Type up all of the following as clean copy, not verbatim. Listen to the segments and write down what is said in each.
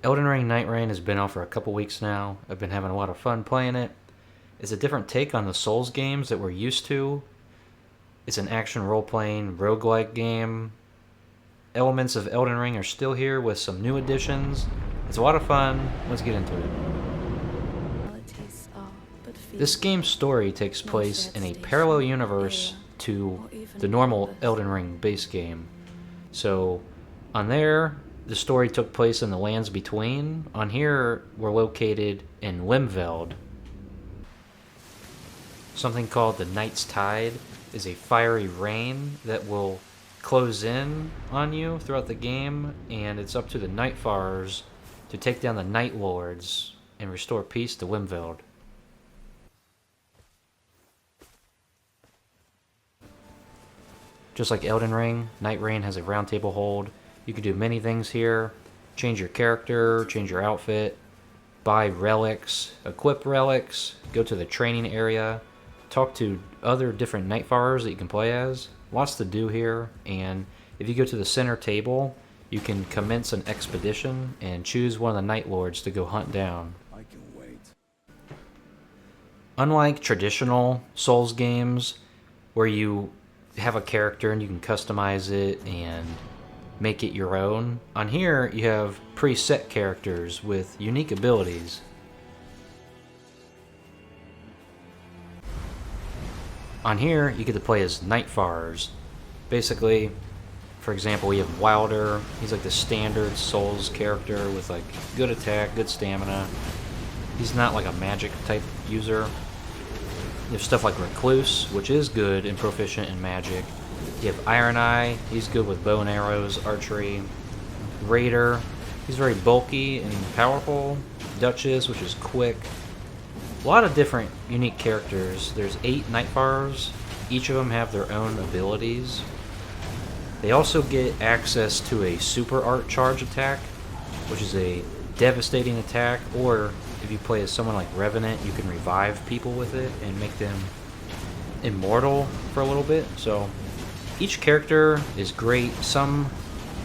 Elden Ring Nightreign has been out for a couple weeks now. I've been having a lot of fun playing it. It's a different take on the Souls games that we're used to. It's an action role-playing roguelike game. Elements of Elden Ring are still here with some new additions. It's a lot of fun. Let's get into it. This game's story takes place in a parallel universe to the normal Elden Ring base game. So, on there, the story took place in the lands between. On here, we're located in Limveld. Something called the Night's Tide is a fiery rain that will close in on you throughout the game, and it's up to the Nightfarers to take down the Night Lords and restore peace to Limveld. Just like Elden Ring, Nightreign has a round table hold. You can do many things here. Change your character, change your outfit, buy relics, equip relics, go to the training area, talk to other different Nightfarers that you can play as. Lots to do here, and if you go to the center table, you can commence an expedition and choose one of the Night Lords to go hunt down. I can wait. Unlike traditional Souls games, where you have a character and you can customize it and make it your own, on here you have preset characters with unique abilities. On here you get to play as Nightfarers. Basically, for example, we have Wilder. He's like the standard Souls character with like good attack, good stamina. He's not like a magic type user. You have stuff like Recluse, which is good and proficient in magic. You have Iron Eye, he's good with bow and arrows, archery. Raider, he's very bulky and powerful. Duchess, which is quick. A lot of different unique characters. There's 8 Nightfarers. Each of them have their own abilities. They also get access to a super art charge attack, which is a devastating attack, or if you play as someone like Revenant, you can revive people with it and make them immortal for a little bit. So each character is great. Some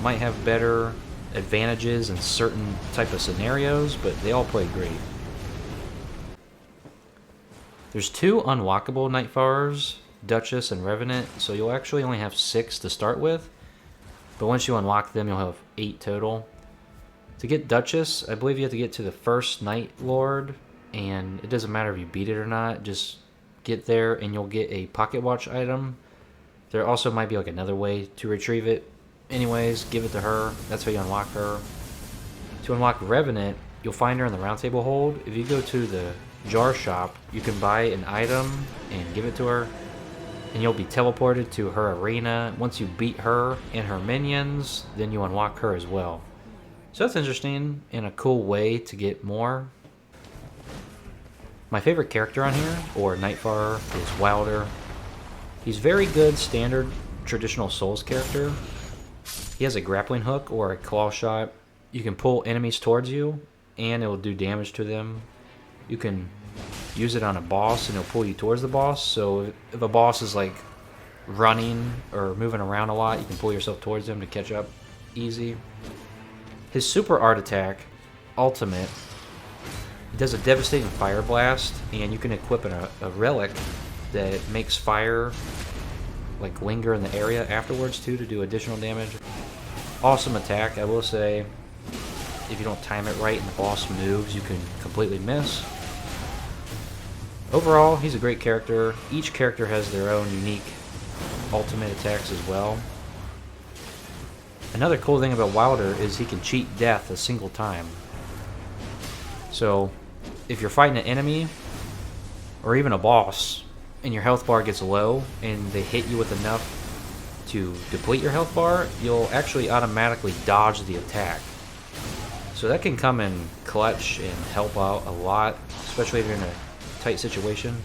might have better advantages in certain type of scenarios, but they all play great. There's 2 unlockable Nightfarers, Duchess and Revenant, so you'll actually only have 6 to start with, but once you unlock them, you'll have 8 total. To get Duchess, I believe you have to get to the first Night Lord, and it doesn't matter if you beat it or not, just get there and you'll get a pocket watch item. There also might be like another way to retrieve it. Anyways, give it to her. That's how you unlock her. To unlock Revenant, you'll find her in the round table hold. If you go to the jar shop, you can buy an item and give it to her, and you'll be teleported to her arena. Once you beat her and her minions, then you unlock her as well. So that's interesting and a cool way to get more. My favorite character on here, or Nightfarer, is Wilder. He's very good standard traditional Souls character. He has a grappling hook or a claw shot. You can pull enemies towards you and it will do damage to them. You can use it on a boss and it'll pull you towards the boss. So if a boss is like running or moving around a lot, you can pull yourself towards them to catch up easy. His super art attack, Ultimate, it does a devastating fire blast, and you can equip a relic that makes fire like linger in the area afterwards too to do additional damage. Awesome attack, I will say. If you don't time it right and the boss moves, you can completely miss. Overall, he's a great character. Each character has their own unique ultimate attacks as well. Another cool thing about Wilder is he can cheat death a single time. So, if you're fighting an enemy, or even a boss, and your health bar gets low, and they hit you with enough to deplete your health bar, you'll actually automatically dodge the attack. So that can come in clutch and help out a lot, especially if you're in a tight situation.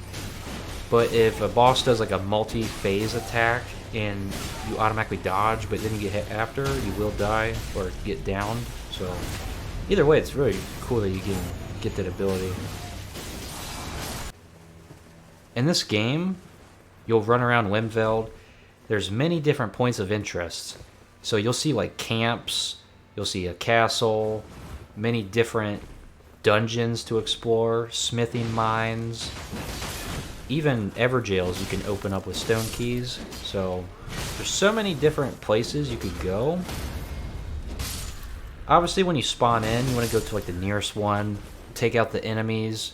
But if a boss does like a multi-phase attack and you automatically dodge but then you get hit after, you will die or get downed. So either way, it's really cool that you can get that ability. In this game, you'll run around Limveld. There's many different points of interest. So you'll see like camps, you'll see a castle, many different dungeons to explore, smithing mines, even Everjails you can open up with stone keys. So there's so many different places you could go. Obviously, when you spawn in, you want to go to like the nearest one, take out the enemies,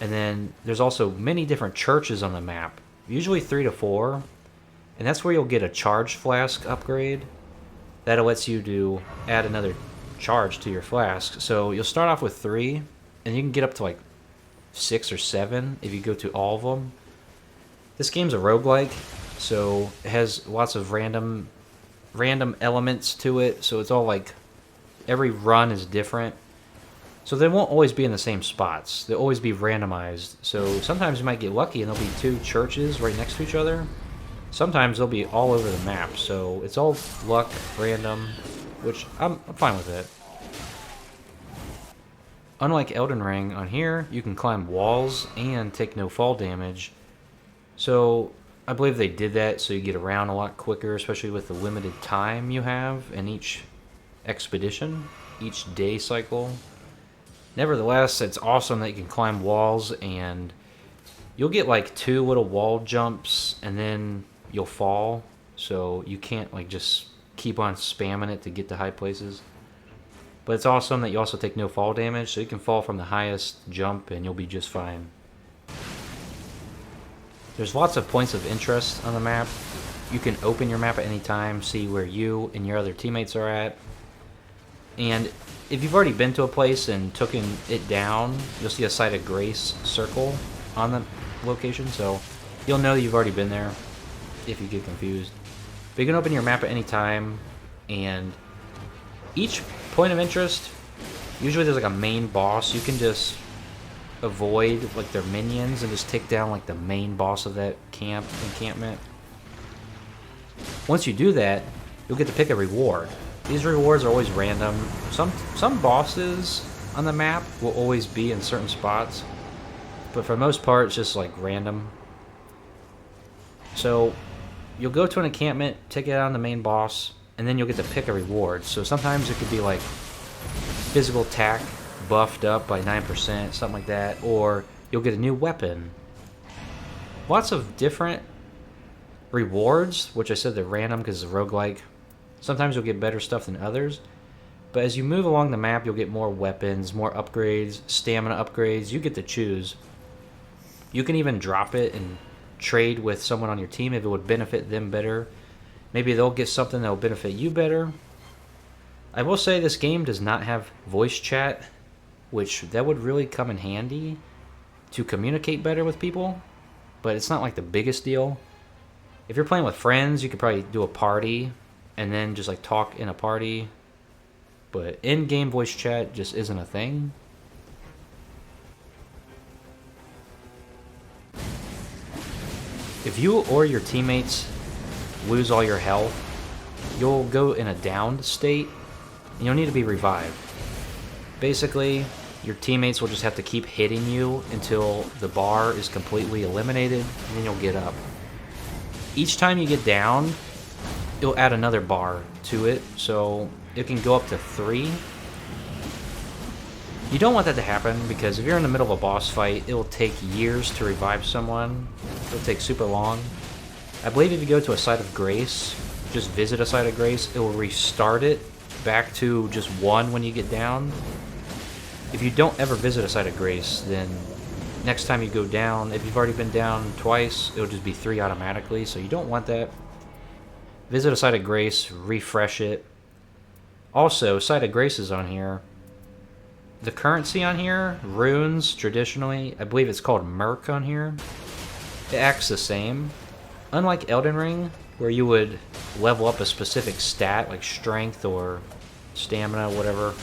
and then there's also many different churches on the map, usually 3 to 4, and that's where you'll get a charge flask upgrade. That lets you to add another charge to your flask. So you'll start off with 3, and you can get up to like 6 or 7 if you go to all of them. This game's a roguelike, so it has lots of random elements to it, so it's all like every run is different. So they won't always be in the same spots. They'll always be randomized. So sometimes you might get lucky and there'll be 2 churches right next to each other. Sometimes they'll be all over the map. So it's all luck, random, which I'm fine with it. Unlike Elden Ring, on here you can climb walls and take no fall damage. So I believe they did that so you get around a lot quicker, especially with the limited time you have in each expedition, each day cycle. Nevertheless, it's awesome that you can climb walls, and you'll get like 2 little wall jumps and then you'll fall, so you can't like just keep on spamming it to get to high places. But it's awesome that you also take no fall damage, so you can fall from the highest jump and you'll be just fine. There's lots of points of interest on the map. You can open your map at any time, see where you and your other teammates are at. And if you've already been to a place and taken it down, you'll see a site of grace circle on the location, so you'll know you've already been there if you get confused. But you can open your map at any time, and each point of interest, usually there's like a main boss. You can just avoid like their minions and just take down like the main boss of that encampment. Once you do that, you'll get to pick a reward. These rewards are always random. Some bosses on the map will always be in certain spots, but for the most part, it's just like random. So you'll go to an encampment, take it on the main boss, and then you'll get to pick a reward. So sometimes it could be like physical attack buffed up by 9%, something like that, or you'll get a new weapon. Lots of different rewards, which I said they're random because it's a roguelike. Sometimes you'll get better stuff than others, but as you move along the map, you'll get more weapons, more upgrades, stamina upgrades. You get to choose. You can even drop it and trade with someone on your team if it would benefit them better. Maybe they'll get something that will benefit you better. I will say this game does not have voice chat, which that would really come in handy to communicate better with people, but it's not like the biggest deal. If you're playing with friends, you could probably do a party and then just like talk in a party, but in-game voice chat just isn't a thing. If you or your teammates lose all your health, you'll go in a downed state and you'll need to be revived. Basically, your teammates will just have to keep hitting you until the bar is completely eliminated, and then you'll get up. Each time you get down, it'll add another bar to it, so it can go up to 3. You don't want that to happen, because if you're in the middle of a boss fight, it'll take years to revive someone. It'll take super long. I believe if you go to a site of grace, just visit a site of grace, it will restart it back to just 1 when you get down. If you don't ever visit a site of grace, then next time you go down, if you've already been down twice, it'll just be 3 automatically, so you don't want that. Visit a site of grace, refresh it. Also, site of grace is on here. The currency on here, runes, traditionally, I believe it's called Merc on here. It acts the same. Unlike Elden Ring, where you would level up a specific stat, like strength or stamina, whatever.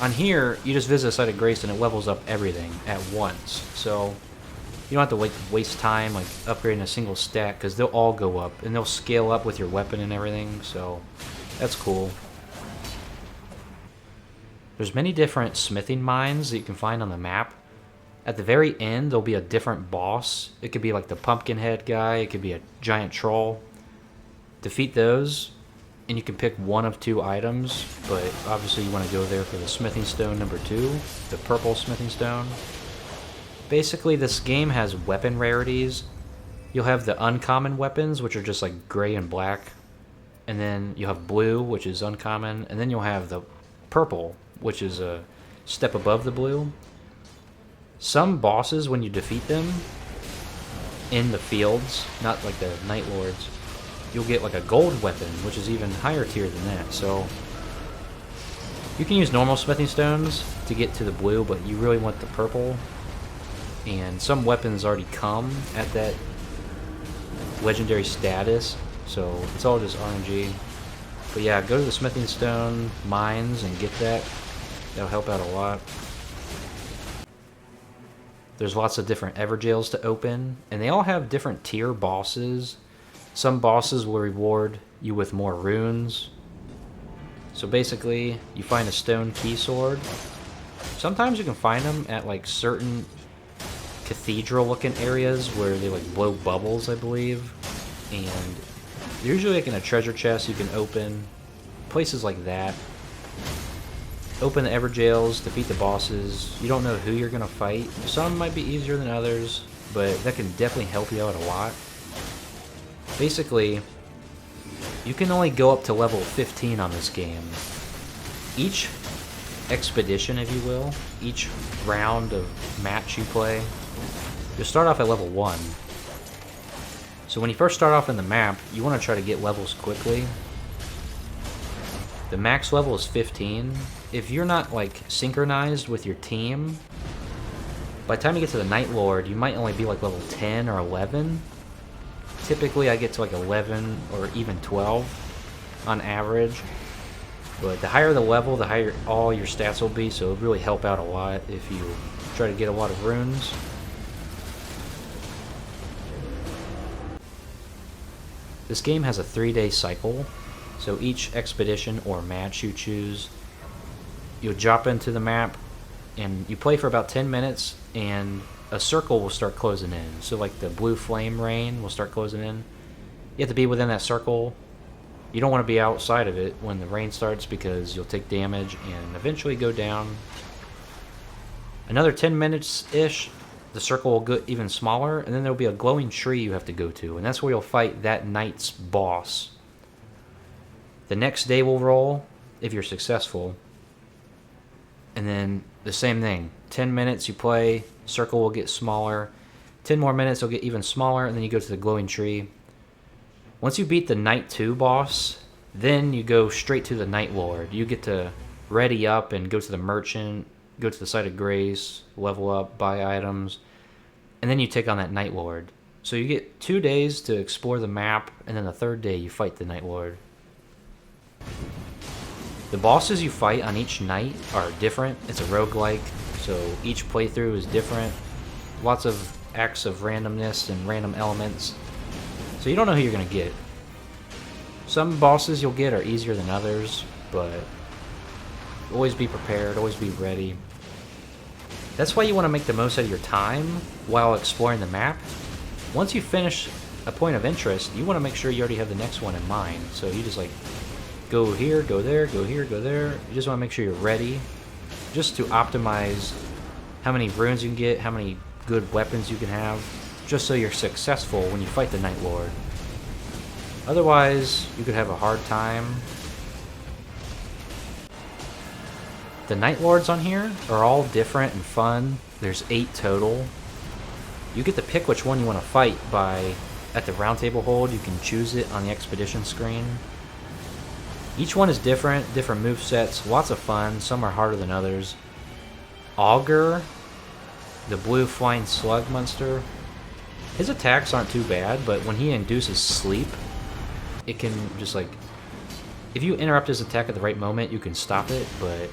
On here, you just visit a site of grace and it levels up everything at once. So you don't have to waste time like upgrading a single stat, because they'll all go up and they'll scale up with your weapon and everything, so that's cool. There's many different smithing mines that you can find on the map. At the very end, there'll be a different boss. It could be like the pumpkin head guy, it could be a giant troll. Defeat those, and you can pick one of two items, but obviously you want to go there for the smithing stone number 2, the purple smithing stone. Basically, this game has weapon rarities. You'll have the uncommon weapons, which are just like gray and black, and then you'll have blue, which is uncommon, and then you'll have the purple, which is a step above the blue. Some bosses, when you defeat them in the fields, not like the Night Lords, you'll get like a gold weapon, which is even higher tier than that. So you can use normal smithing stones to get to the blue, but you really want the purple. And some weapons already come at that legendary status, so it's all just RNG. But yeah, go to the smithing stone mines and get that. That'll help out a lot. There's lots of different Everjails to open, and they all have different tier bosses. Some bosses will reward you with more runes. So basically, you find a stone key sword. Sometimes you can find them at like certain cathedral looking areas where they like blow bubbles, I believe. And usually like in a treasure chest you can open. Places like that. Open the Everjails, defeat the bosses. You don't know who you're going to fight. Some might be easier than others, but that can definitely help you out a lot. Basically, you can only go up to level 15 on this game. Each expedition, if you will, each round of match you play, you'll start off at level 1. So when you first start off in the map, you want to try to get levels quickly. The max level is 15. If you're not like synchronized with your team, by the time you get to the Night Lord, you might only be like level 10 or 11. Typically I get to like 11 or even 12 on average. But the higher the level, the higher all your stats will be, so it'll really help out a lot if you try to get a lot of runes. This game has a 3-day cycle, so each expedition or match you choose, you'll drop into the map and you play for about 10 minutes and a circle will start closing in. So like the blue flame rain will start closing in. You have to be within that circle. You don't want to be outside of it when the rain starts because you'll take damage and eventually go down. Another 10 minutes-ish, the circle will get even smaller, and then there'll be a glowing tree you have to go to, and that's where you'll fight that night's boss. The next day will roll, if you're successful, and then the same thing. 10 minutes you play, circle will get smaller, 10 more minutes it'll get even smaller, and then you go to the glowing tree. Once you beat the Night 2 boss, then you go straight to the Night Lord. You get to ready up and go to the merchant, go to the site of grace, level up, buy items, and then you take on that Night Lord. So you get 2 days to explore the map, and then the third day you fight the Night Lord. The bosses you fight on each night are different. It's a roguelike, so each playthrough is different. Lots of acts of randomness and random elements. So you don't know who you're going to get. Some bosses you'll get are easier than others, but always be prepared, always be ready. That's why you want to make the most out of your time while exploring the map. Once you finish a point of interest, you want to make sure you already have the next one in mind. So you just like go here, go there, go here, go there. You just want to make sure you're ready just to optimize how many runes you can get, how many good weapons you can have, just so you're successful when you fight the Night Lord. Otherwise, you could have a hard time. The Night Lords on here are all different and fun. There's 8 total. You get to pick which one you want to fight by, at the round table hold, you can choose it on the expedition screen. Each one is different movesets, lots of fun, some are harder than others. Augur, the blue flying slug monster, his attacks aren't too bad, but when he induces sleep, it can just like, if you interrupt his attack at the right moment, you can stop it, but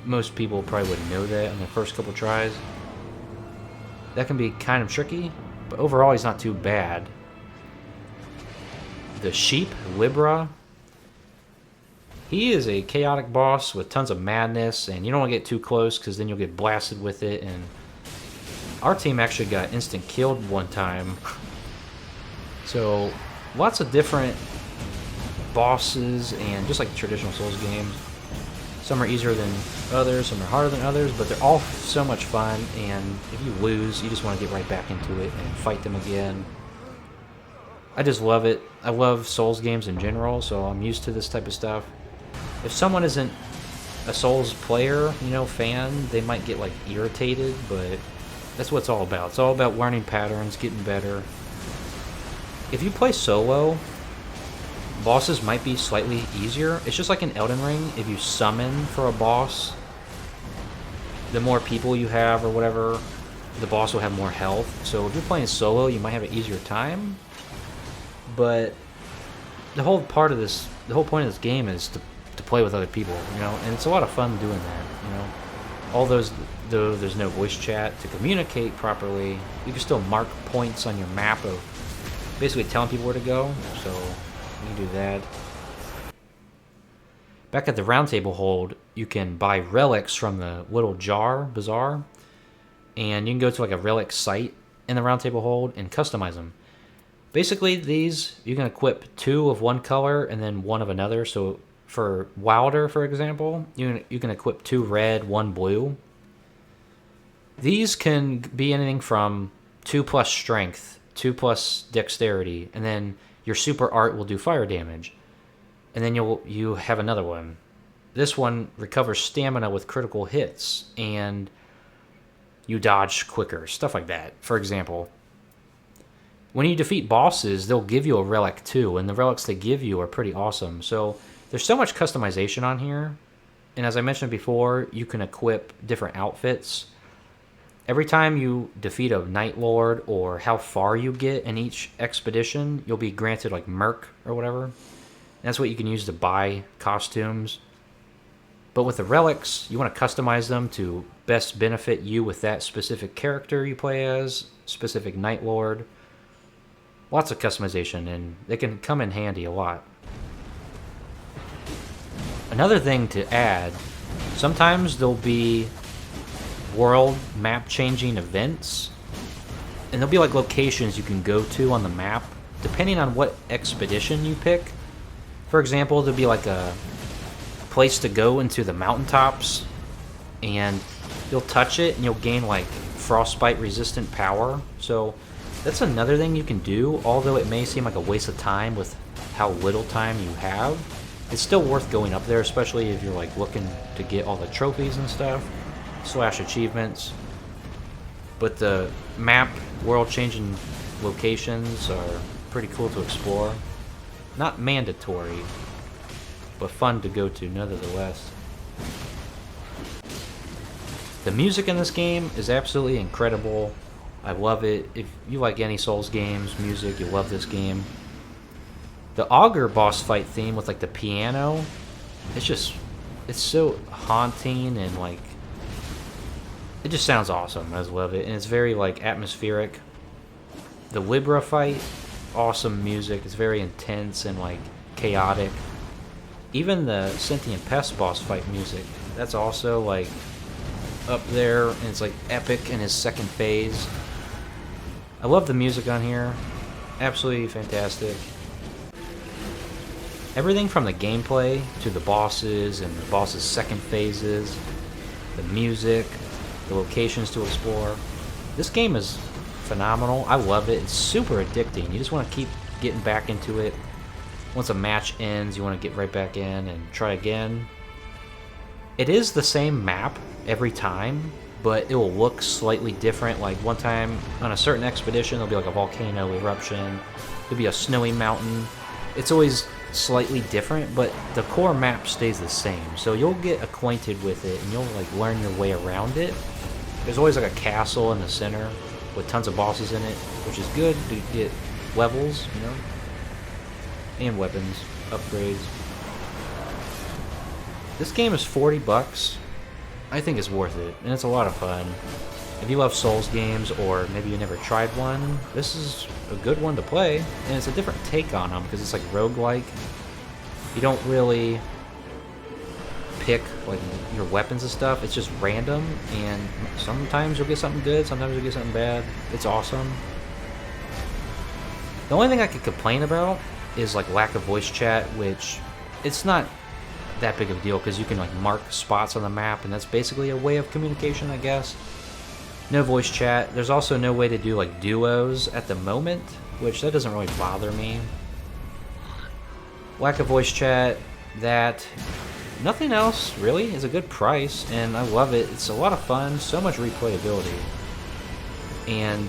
most people probably wouldn't know that on the first couple tries. That can be kind of tricky, but overall he's not too bad. The sheep, Libra, he is a chaotic boss with tons of madness, and you don't want to get too close because then you'll get blasted with it. And our team actually got instant killed one time. So lots of different bosses, and just like traditional Souls games, some are easier than others, some are harder than others, but they're all so much fun, and if you lose, you just want to get right back into it and fight them again. I just love it. I love Souls games in general, so I'm used to this type of stuff. If someone isn't a Souls player, you know, fan, they might get like irritated, but that's what it's all about. It's all about learning patterns, getting better. If you play solo, bosses might be slightly easier. It's just like in Elden Ring, if you summon for a boss, the more people you have or whatever, the boss will have more health. So if you're playing solo, you might have an easier time. But the whole point of this game is to play with other people, you know, and it's a lot of fun doing that, you know. Though there's no voice chat to communicate properly, you can still mark points on your map of basically telling people where to go, so you can do that. Back at the round table hold, you can buy relics from the little bazaar, and you can go to like a relic site in the round table hold and customize them. Basically, these, you can equip 2 of one color and then 1 of another. So for Wilder, for example, you can equip 2 red, 1 blue. These can be anything from 2+ strength, 2+ dexterity, and then your super art will do fire damage. And then you have another one. This one recovers stamina with critical hits, and you dodge quicker, stuff like that. For example, when you defeat bosses, they'll give you a relic too, and the relics they give you are pretty awesome. So there's so much customization on here, and as I mentioned before, you can equip different outfits. Every time you defeat a Night Lord, or how far you get in each expedition, you'll be granted like Merc or whatever. And that's what you can use to buy costumes. But with the relics, you want to customize them to best benefit you with that specific character you play as, specific Night Lord. Lots of customization, and they can come in handy a lot. Another thing to add, sometimes there'll be world map changing events, and there'll be like locations you can go to on the map depending on what expedition you pick. For example, there'll be like a place to go into the mountaintops, and you'll touch it and you'll gain like frostbite resistant power. So that's another thing you can do, although it may seem like a waste of time with how little time you have. It's still worth going up there, especially if you're like looking to get all the trophies and stuff, / achievements. But the map world-changing locations are pretty cool to explore. Not mandatory, but fun to go to nevertheless. The music in this game is absolutely incredible. I love it. If you like any Souls games, music, you love this game. The Augur boss fight theme with like the piano, it's so haunting, and like it just sounds awesome. I just love it, and it's very like atmospheric. The Libra fight, awesome music. It's very intense and like chaotic. Even the Sentient Pest boss fight music, that's also like up there, and it's like epic in his second phase. I love the music on here. Absolutely fantastic. Everything from the gameplay to the bosses and the bosses' second phases, the music, the locations to explore. This game is phenomenal. I love it. It's super addicting. You just want to keep getting back into it. Once a match ends, you want to get right back in and try again. It is the same map every time, but it will look slightly different. Like one time on a certain expedition, there'll be like a volcano eruption. There'll be a snowy mountain. It's always slightly different, but the core map stays the same. So you'll get acquainted with it, and you'll like learn your way around it. There's always like a castle in the center with tons of bosses in it, which is good to get levels, you know, and weapons upgrades. This game is $40. I think it's worth it, and it's a lot of fun. If you love Souls games, or maybe you never tried one, this is a good one to play, and it's a different take on them because it's like roguelike. You don't really pick like your weapons and stuff. It's just random, and sometimes you'll get something good, sometimes you'll get something bad. It's awesome. The only thing I could complain about is like lack of voice chat, which it's not that big of a deal because you can like mark spots on the map, and that's basically a way of communication, I guess. No voice chat. There's also no way to do like duos at the moment, which that doesn't really bother me. Lack of voice chat. That. Nothing else really is a good price, and I love it. It's a lot of fun, so much replayability. And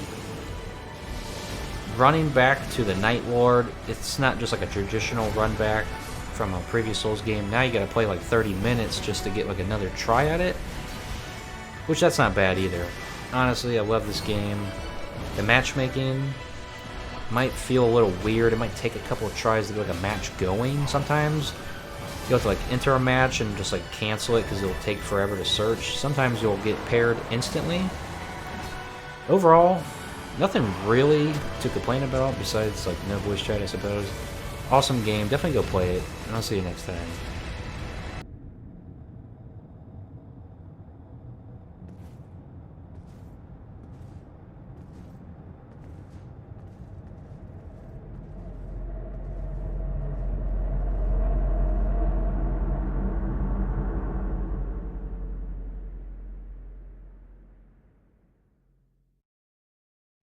running back to the Night Lord, it's not just like a traditional run back from a previous Souls game. Now you gotta play like 30 minutes just to get like another try at it, which that's not bad either. Honestly, I love this game. The matchmaking might feel a little weird. It might take a couple of tries to get like a match going sometimes. You have to like enter a match and just like cancel it because it'll take forever to search. Sometimes you'll get paired instantly. Overall, nothing really to complain about besides like no voice chat, I suppose. Awesome game. Definitely go play it. And I'll see you next time.